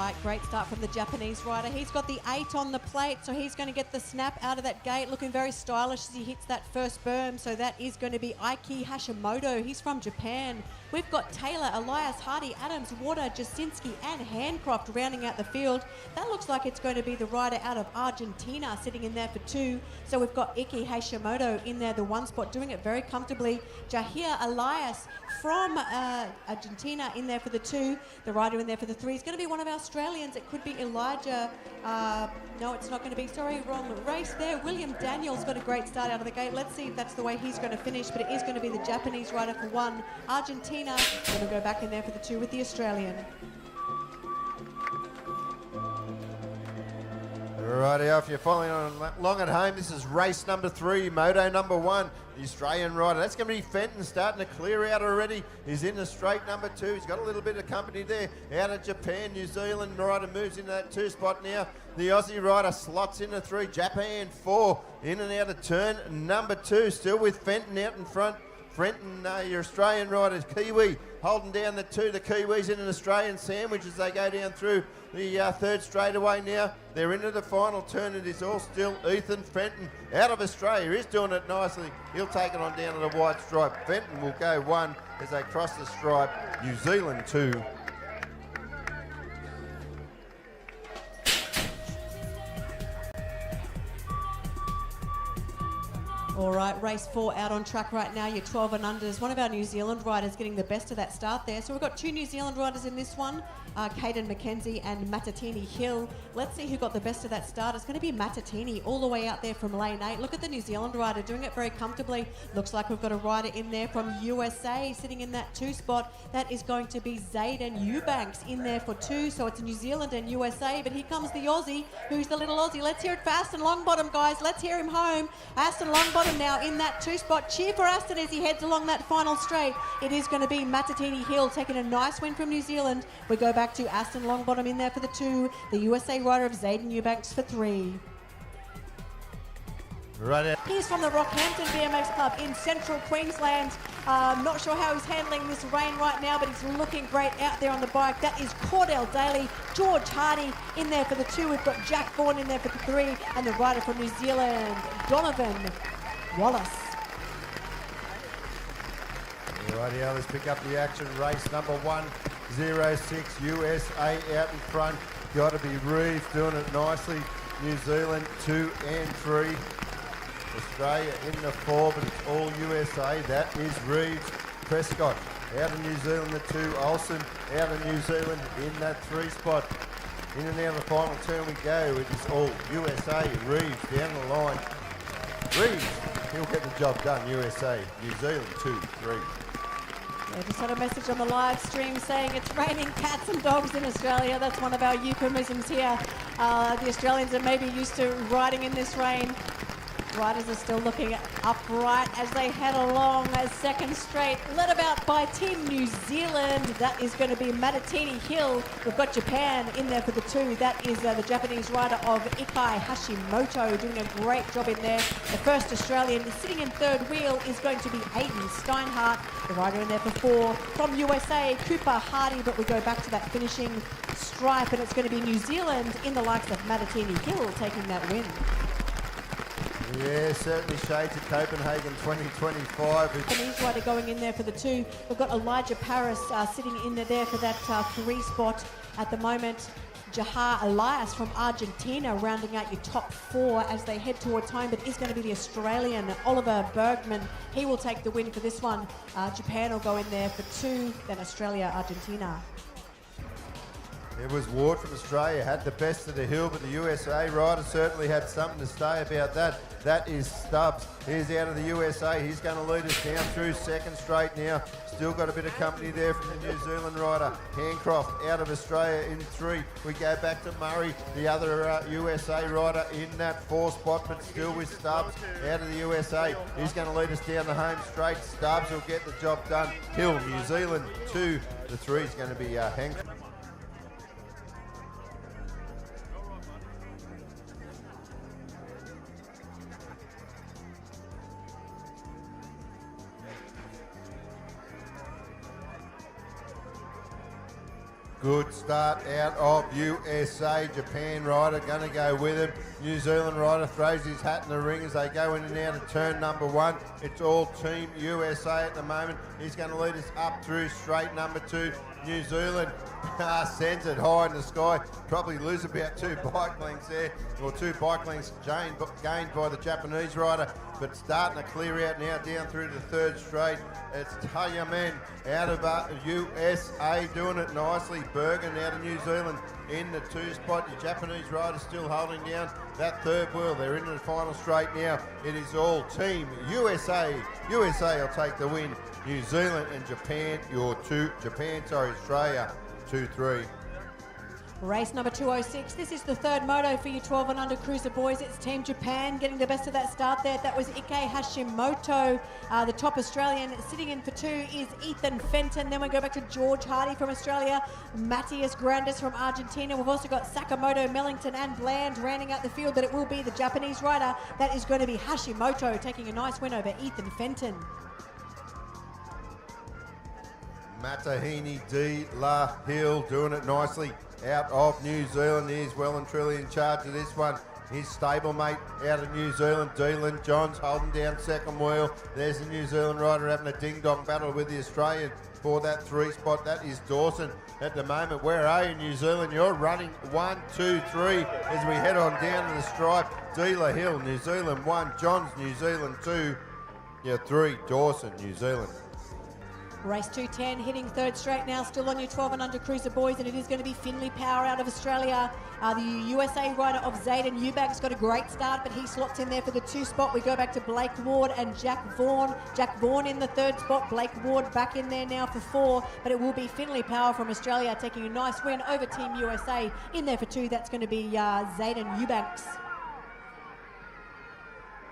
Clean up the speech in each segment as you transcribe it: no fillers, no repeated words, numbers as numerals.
right, great start from the Japanese rider. He's got the 8 on the plate, so he's going to get the snap out of that gate, looking very stylish as he hits that first berm. So that is going to be Aiki Hashimoto. He's from Japan. We've got Taylor, Elias, Hardy, Adams, Water, Jasinski and Handcroft rounding out the field. That looks like it's going to be the rider out of Argentina sitting in there for 2. So we've got Iki Hashimoto in there, the 1 spot, doing it very comfortably. Jahir Elias from Argentina in there for the 2. The rider in there for the 3 is going to be one of our Australians. It could be Elijah. No, it's not going to be. Sorry, wrong race there. William Daniels got a great start out of the gate. Let's see if that's the way he's going to finish, but it is going to be the Japanese rider for 1. Argentina going to go back in there for the 2 with the Australian. Rightio, if you're following along at home, this is race number 3, moto number 1, the Australian rider. That's going to be Fenton starting to clear out already. He's in the straight number 2. He's got a little bit of company there. Out of Japan, New Zealand rider moves into that 2 spot now. The Aussie rider slots into 3. Japan 4 in and out of turn number 2. Still with Fenton out in front. Fenton, your Australian riders, Kiwi holding down the 2. The Kiwis in an Australian sandwich as they go down through the 3rd straightaway now. They're into the final turn. It is all still Ethan Fenton out of Australia. He's doing it nicely. He'll take it on down to the white stripe. Fenton will go 1 as they cross the stripe. New Zealand 2. All right, race 4 out on track right now. Your 12 and unders. One of our New Zealand riders getting the best of that start there. So we've got 2 New Zealand riders in this one, Caden McKenzie and Matatini Hill. Let's see who got the best of that start. It's going to be Matatini all the way out there from lane 8. Look at the New Zealand rider doing it very comfortably. Looks like we've got a rider in there from USA sitting in that 2 spot. That is going to be Zayden Eubanks in there for 2. So it's New Zealand and USA, but here comes the Aussie. Who's the little Aussie? Let's hear it for Aston Longbottom, guys. Let's hear him home. Aston Longbottom now in that 2 spot. Cheer for Aston as he heads along that final straight. It is going to be Matatini Hill taking a nice win from New Zealand. We go back to Aston Longbottom in there for the 2. The USA rider of Zayden Eubanks for 3. Right out. He's from the Rockhampton BMX Club in central Queensland. Not sure how he's handling this rain right now, but he's looking great out there on the bike. That is Cordell Daly, George Hardy in there for the 2. We've got Jack Vaughan in there for the 3, and the rider from New Zealand, Donovan Wallace. Rightio, let's pick up the action. Race number 106, USA out in front. Got to be Reeves doing it nicely. New Zealand 2 and 3. Australia in the 4, but it's all USA. That is Reeves. Prescott out of New Zealand, the 2. Olsen out of New Zealand in that 3 spot. In and out of the final turn we go. It is all USA. Reeves down the line. Reeves, he'll get the job done. USA, New Zealand 2, 3. I just had a message on the live stream saying it's raining cats and dogs in Australia. That's one of our euphemisms here. The Australians are maybe used to riding in this rain. Riders are still looking upright as they head along as second straight, led about by Team New Zealand. That is going to be Matatini Hill. We've got Japan in there for the 2. That is the Japanese rider of Ikai Hashimoto doing a great job in there. The first Australian sitting in 3rd wheel is going to be Aiden Steinhardt, the rider in there for 4. From USA, Cooper Hardy, but we go back to that finishing stripe, and it's going to be New Zealand in the likes of Matatini Hill taking that win. Yeah, certainly shades of Copenhagen 2025. Japanese rider going in there for the 2. We've got Elijah Paris sitting in there for that 3 spot at the moment. Jahar Elias from Argentina rounding out your top 4 as they head towards home, but is going to be the Australian Oliver Bergman. He will take the win for this one. Japan will go in there for 2, then Australia, Argentina. It was Ward from Australia, had the best of the hill, but the USA rider certainly had something to say about that. That is Stubbs. He's out of the USA. He's going to lead us down through second straight now. Still got a bit of company there from the New Zealand rider. Handcroft out of Australia in 3. We go back to Murray, the other USA rider in that 4 spot, but still with Stubbs out of the USA. He's going to lead us down the home straight. Stubbs will get the job done. Hill, New Zealand 2. The 3 is going to be Handcroft. Good start out of USA. Japan rider going to go with him. New Zealand rider throws his hat in the ring as they go in and out of turn number 1. It's all Team USA at the moment. He's going to lead us up through straight number 2. New Zealand sends it high in the sky. Probably lose about 2 bike lengths there, or 2 bike lengths gained by the Japanese rider. But starting to clear out now down through the 3rd straight. It's Tayaman out of USA doing it nicely. Bergen out of New Zealand in the 2 spot. The Japanese rider still holding down that 3rd wheel. They're into the final straight now. It is all Team USA. USA will take the win. New Zealand and Japan, Australia, 2-3. Race number 206. This is the 3rd moto for you 12 and under cruiser boys. It's Team Japan getting the best of that start there. That was Ike Hashimoto. The top Australian sitting in for 2 is Ethan Fenton. Then we go back to George Hardy from Australia. Matthias Grandes from Argentina. We've also got Sakamoto, Mellington and Bland rounding out the field, but it will be the Japanese rider. That is going to be Hashimoto taking a nice win over Ethan Fenton. Matatini de la Hill doing it nicely out of New Zealand. He's well and truly in charge of this one. His stablemate out of New Zealand, Dylan Johns, holding down 2nd wheel. There's the New Zealand rider having a ding-dong battle with the Australian for that 3 spot. That is Dawson at the moment. Where are you, New Zealand? You're running 1, 2, 3 as we head on down to the stripe. De La Hill, New Zealand 1, Johns, New Zealand 2, 3, Dawson, New Zealand. Race 210 hitting 3rd straight now, still on your 12 and under cruiser boys, and it is going to be Finley Power out of Australia. The USA rider of Zayden Eubanks got a great start, but he slots in there for the 2 spot. We go back to Blake Ward and Jack Vaughan. Jack Vaughan in the 3rd spot, Blake Ward back in there now for 4, but it will be Finley Power from Australia taking a nice win over Team USA. In there for 2, that's going to be Zayden Eubanks.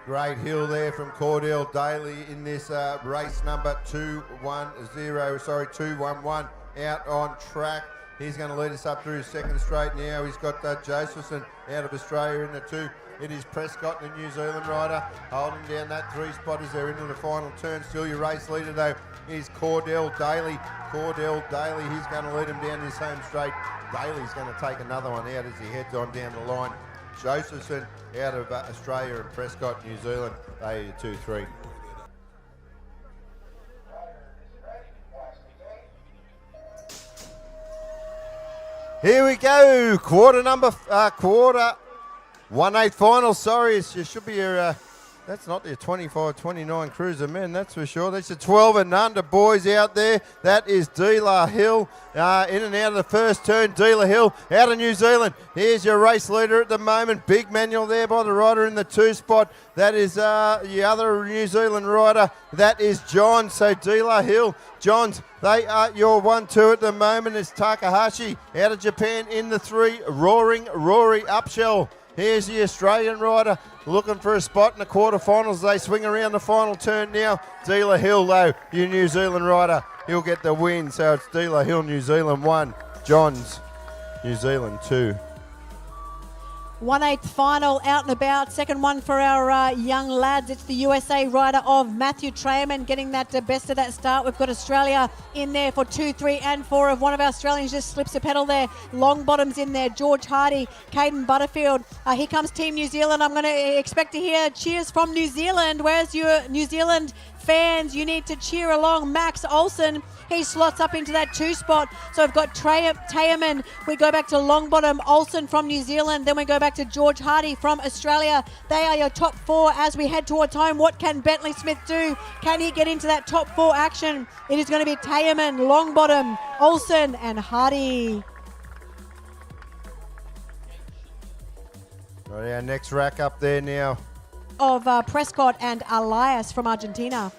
Great hill there from Cordell Daly in this race number 211 out on track. He's going to lead us up through 2nd straight now. He's got Josephson out of Australia in the 2. It is Prescott, the New Zealand rider, holding down that 3 spot as they're into the final turn. Still your race leader though is Cordell Daly. Cordell Daly, he's going to lead him down this home straight. Daly's going to take another one out as he heads on down the line. Josephson out of Australia and Prescott, New Zealand, they 2-3. Here we go, quarter 1/8 final. Sorry, it should be your, that's not your 25-29 cruiser men, that's for sure. That's the 12 and under boys out there. That is De La Hill in and out of the 1st turn. De La Hill out of New Zealand. Here's your race leader at the moment. Big manual there by the rider in the 2 spot. That is the other New Zealand rider. That is John. So De La Hill, Johns, they are your 1-2 at the moment. It's Takahashi out of Japan in the 3. Roaring Rory Upshell. Here's the Australian rider looking for a spot in the quarterfinals. They swing around the final turn now. De La Hill, though, your New Zealand rider, he'll get the win. So it's De La Hill, New Zealand 1, Johns, New Zealand 2. 1/8 final out and about. 2nd one for our young lads. It's the USA rider of Matthew Traeman getting that best of that start. We've got Australia in there for 2, 3 and 4. If one of our Australians just slips a pedal there, long bottoms in there. George Hardy, Caden Butterfield. Here comes Team New Zealand. I'm going to expect to hear cheers from New Zealand. Where's your New Zealand fans? You need to cheer along. Max Olsen, he slots up into that 2 spot. So we've got Tayaman. We go back to Longbottom, Olsen from New Zealand. Then we go back to George Hardy from Australia. They are your top 4 as we head towards home. What can Bentley Smith do? Can he get into that top 4 action? It is going to be Tayaman, Longbottom, Olsen and Hardy. Right, our next rack up there now. Of Prescott and Elias from Argentina.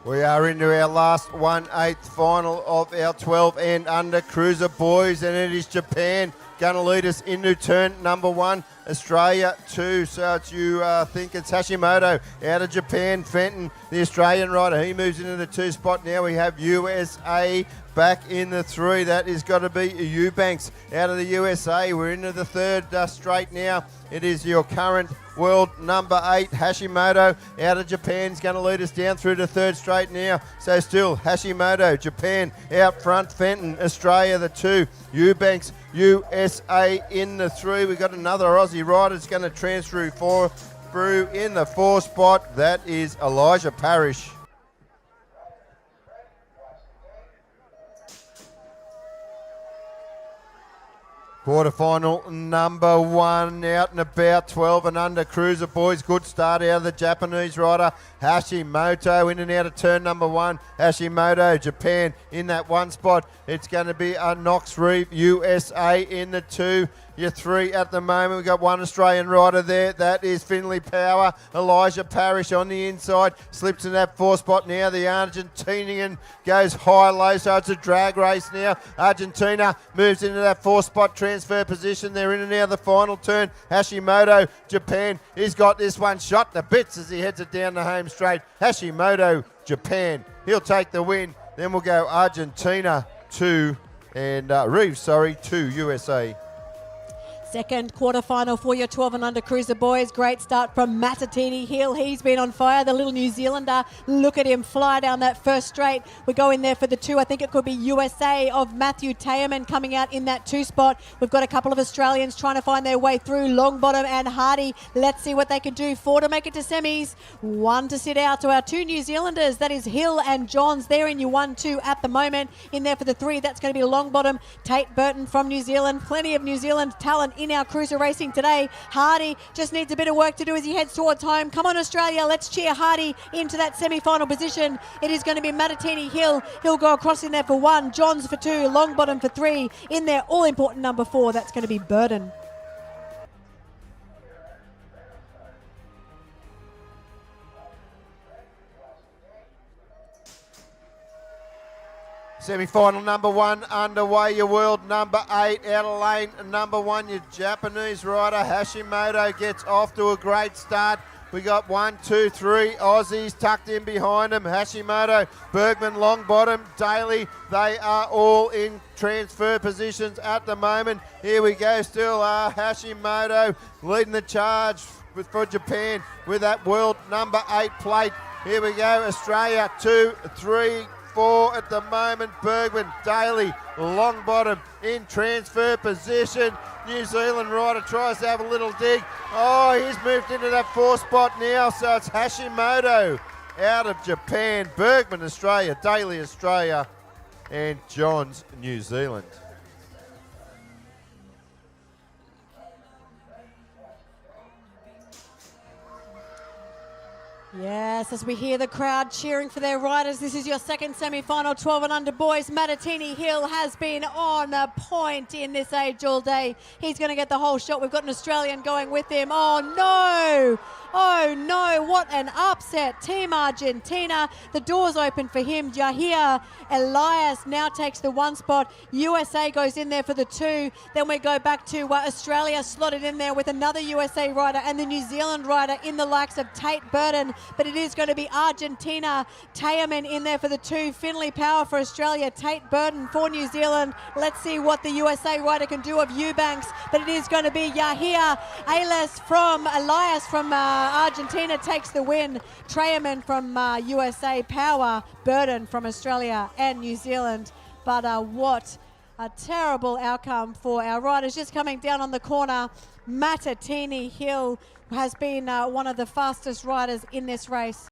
We are into our last 1/8 final of our 12 and under cruiser boys, and it is Japan going to lead us into turn number 1. Australia 2, so it's think it's Hashimoto out of Japan. Fenton, the Australian rider, he moves into the 2 spot. Now we have USA back in the 3. That is got to be Eubanks out of the USA. We're into the 3rd straight now. It is your current world number 8, Hashimoto, out of Japan. Is going to lead us down through the 3rd straight now. So still Hashimoto, Japan out front. Fenton, Australia, the 2. Eubanks, USA in the 3. We've got another Aussie rider that's going to transfer through in the 4 spot. That is Elijah Parrish. Quarterfinal number 1, out and about, 12 and under cruiser boys. Good start out of the Japanese rider Hashimoto, in and out of turn number 1. Hashimoto, Japan in that 1 spot. It's going to be a Knox Reeve, USA in the 2. Your 3 at the moment. We've got 1 Australian rider there. That is Finley Power. Elijah Parrish on the inside. Slips in that 4 spot now. The Argentinian goes high-low, so it's a drag race now. Argentina moves into that 4 spot transfer position. They're in and out of the final turn. Hashimoto, Japan, he's got this one shot to bits as he heads it down the home straight. Hashimoto, Japan, he'll take the win. Then we'll go Argentina 2 and Reeves, 2 USA. Second quarterfinal for your 12 and under cruiser boys. Great start from Matatini Hill. He's been on fire, the little New Zealander. Look at him fly down that first straight. We go in there for the 2. I think it could be USA of Matthew Tayaman coming out in that 2 spot. We've got a couple of Australians trying to find their way through. Longbottom and Hardy. Let's see what they can do. 4 to make it to semis. 1 to sit out to our 2 New Zealanders. That is Hill and Johns. They're in your 1-2 at the moment. In there for the 3. That's going to be Longbottom. Tate Burton from New Zealand. Plenty of New Zealand talent in our cruiser racing today. Hardy just needs a bit of work to do as he heads towards home. Come on, Australia, let's cheer Hardy into that semi-final position. It is going to be Matatini Hill. He'll go across in there for 1, Johns for 2, Longbottom for 3. In there, all-important number 4, that's going to be Burton. Semi-final number 1 underway. Your world number 8 out of lane number 1. Your Japanese rider Hashimoto gets off to a great start. We got 1, 2, 3 Aussies tucked in behind him. Hashimoto, Bergman, Longbottom, Daly. They are all in transfer positions at the moment. Here we go. Still Hashimoto leading the charge for Japan with that world number 8 plate. Here we go. Australia 2, 3, 4 at the moment. Bergman, Daly, Longbottom in transfer position. New Zealand rider tries to have a little dig. Oh, he's moved into that 4 spot now, so it's Hashimoto out of Japan. Bergman, Australia, Daly, Australia, and Johns, New Zealand. Yes, as we hear the crowd cheering for their riders, this is your second semi-final, 12 and under boys. Matatini Hill has been on a point in this age all day. He's going to get the whole shot. We've got an Australian going with him. Oh no! Oh no, what an upset. Team Argentina, the door's open for him. Yahia Elias now takes the 1 spot. USA goes in there for the 2. Then we go back to Australia slotted in there with another USA rider and the New Zealand rider in the likes of Tate Burton. But it is going to be Argentina. Tayaman in there for the 2. Finley Power for Australia. Tate Burton for New Zealand. Let's see what the USA rider can do of Eubanks. But it is going to be Yahia Elias from Argentina takes the win. Tayaman from USA. Power. Burton from Australia and New Zealand. But what a terrible outcome for our riders. Just coming down on the corner, Matatini Hill has been one of the fastest riders in this race.